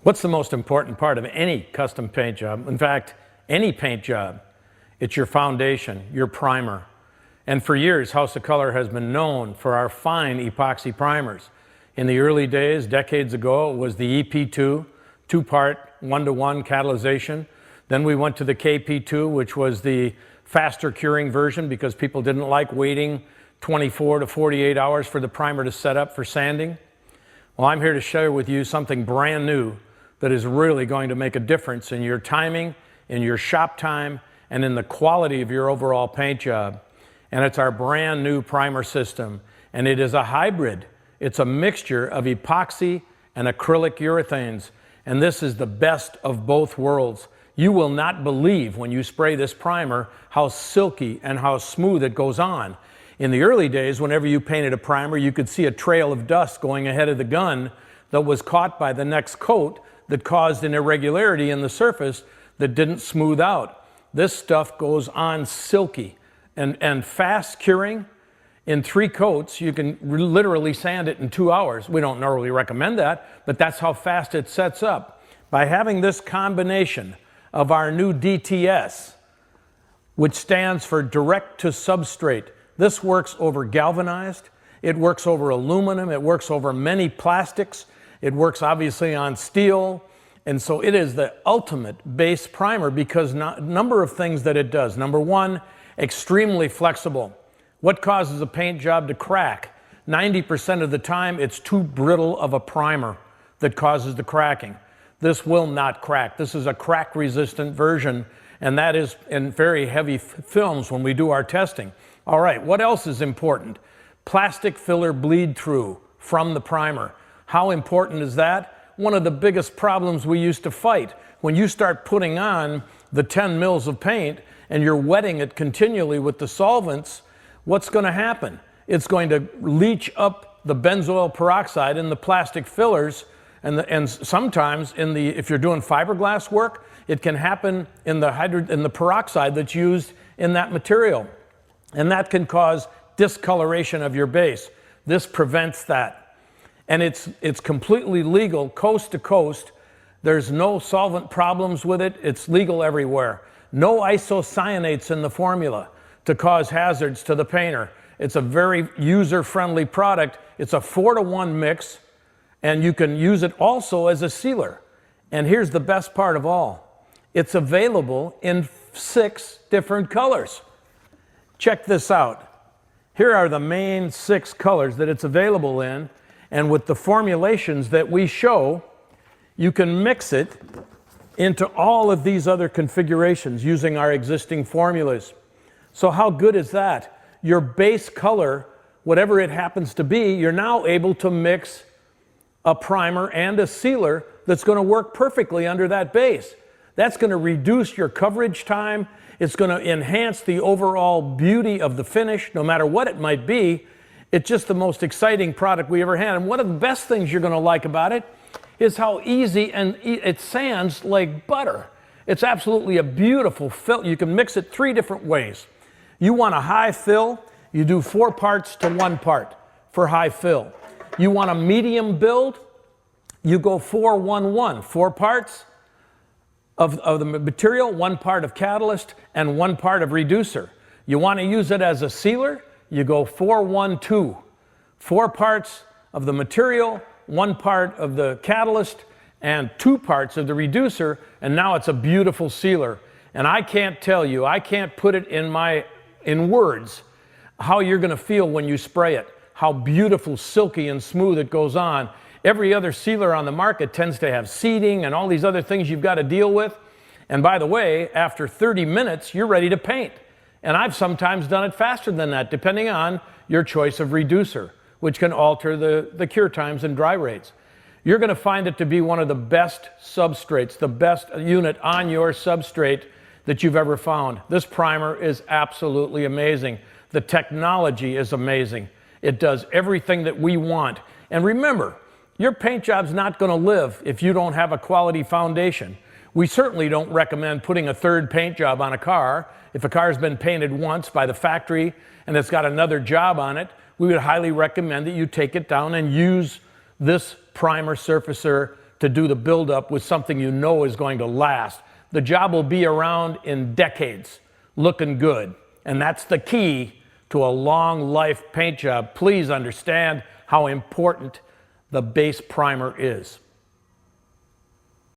What's the most important part of any custom paint job? In fact, any paint job, it's your foundation, your primer. And for years, House of Kolor has been known for our fine epoxy primers. In the early days, decades ago, it was the EP2, two-part, one-to-one catalyzation. Then we went to the KP2, which was the faster curing version because people didn't like waiting 24 to 48 hours for the primer to set up for sanding. Well, I'm here to share with you something brand new that is really going to make a difference in your timing, in your shop time, and in the quality of your overall paint job. And it's our brand new primer system. And it is a hybrid. It's a mixture of epoxy and acrylic urethanes. And this is the best of both worlds. You will not believe when you spray this primer how silky and how smooth it goes on. In the early days, whenever you painted a primer, you could see a trail of dust going ahead of the gun that was caught by the next coat that caused an irregularity in the surface that didn't smooth out. This stuff goes on silky and fast curing. In 3 coats, you can literally sand it in 2 hours. We don't normally recommend that, but that's how fast it sets up. By having this combination of our new DTS, which stands for direct to substrate, this works over galvanized, it works over aluminum, it works over many plastics, it works obviously on steel, and so it is the ultimate base primer because a number of things that it does. Number one, extremely flexible. What causes a paint job to crack? 90% of the time, it's too brittle of a primer that causes the cracking. This will not crack. This is a crack-resistant version, and that is in very heavy films when we do our testing. All right, what else is important? Plastic filler bleed-through from the primer. How important is that? One of the biggest problems we used to fight. When you start putting on the 10 mils of paint and you're wetting it continually with the solvents, what's going to happen? It's going to leach up the benzoyl peroxide in the plastic fillers, and sometimes if you're doing fiberglass work, it can happen in the peroxide that's used in that material, and that can cause discoloration of your base. This prevents that. And it's completely legal coast to coast. There's no solvent problems with it. It's legal everywhere. No isocyanates in the formula to cause hazards to the painter. It's a very user-friendly product. It's a 4-to-1 mix, and you can use it also as a sealer. And here's the best part of all. It's available in 6 different colors. Check this out. Here are the main 6 colors that it's available in. And with the formulations that we show, you can mix it into all of these other configurations using our existing formulas. So how good is that? Your base color, whatever it happens to be, you're now able to mix a primer and a sealer that's going to work perfectly under that base. That's going to reduce your coverage time. It's going to enhance the overall beauty of the finish, no matter what it might be. It's just the most exciting product we ever had. And one of the best things you're going to like about it is how easy and it sands like butter. It's absolutely a beautiful fill. You can mix it 3 different ways. You want a high fill, you do 4 parts to 1 part for high fill. You want a medium build, you go 4-1-1, 4 parts of the material, 1 part of catalyst, and 1 part of reducer. You want to use it as a sealer, you go 4-1-2, 4 parts of the material, 1 part of the catalyst, and 2 parts of the reducer, and now it's a beautiful sealer. And I can't tell you, I can't put it in words how you're going to feel when you spray it, how beautiful, silky, and smooth it goes on. Every other sealer on the market tends to have seeding and all these other things you've got to deal with. And by the way, after 30 minutes, you're ready to paint. And I've sometimes done it faster than that, depending on your choice of reducer, which can alter the cure times and dry rates. You're going to find it to be one of the best substrates, the best unit on your substrate that you've ever found. This primer is absolutely amazing. The technology is amazing. It does everything that we want. And remember, your paint job's not going to live if you don't have a quality foundation. We certainly don't recommend putting a 3rd paint job on a car. If a car's been painted once by the factory and it's got another job on it, we would highly recommend that you take it down and use this primer surfacer to do the buildup with something you know is going to last. The job will be around in decades, looking good. And that's the key to a long life paint job. Please understand how important the base primer is.